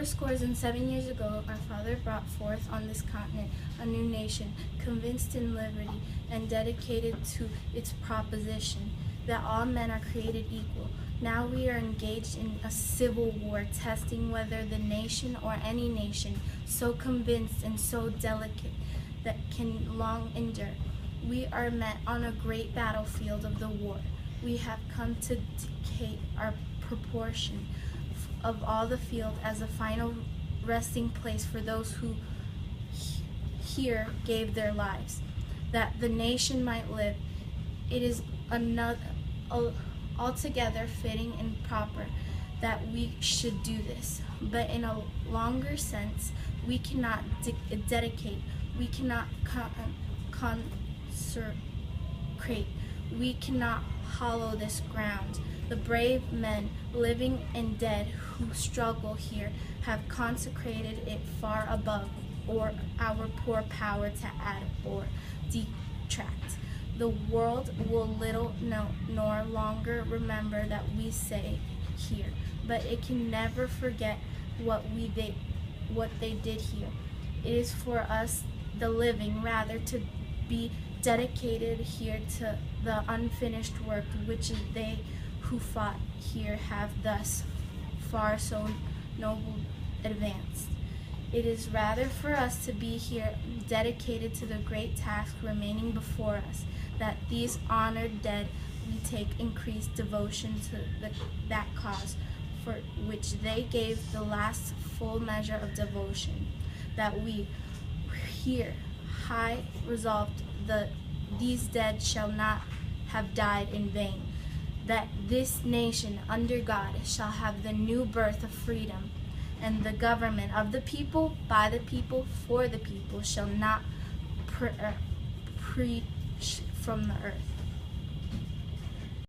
7 years ago, our Father brought forth on this continent a new nation, convinced in liberty and dedicated to its proposition that all men are created equal. Now we are engaged in a civil war, testing whether the nation or any nation, so convinced and so delicate, that can long endure. We are met on a great battlefield of the war. We have come to dictate our proportion of all the field as a final resting place for those who here gave their lives, that the nation might live. It is altogether fitting and proper that we should do this, but in a longer sense, we cannot dedicate, we cannot consecrate, we cannot hollow this ground. The brave men, living and dead, who struggle here have consecrated it far above or our poor power to add or detract. The world will little know nor longer remember that we say here, but it can never forget what they did here. It is for us, the living, rather to be dedicated here to the unfinished work which they who fought here have thus far so noble advanced. It is rather for us to be here dedicated to the great task remaining before us, that these honored dead we take increased devotion to that cause for which they gave the last full measure of devotion, that we here high resolved these dead shall not have died in vain, that this nation under God shall have the new birth of freedom, and the government of the people, by the people, for the people, shall not preach from the earth.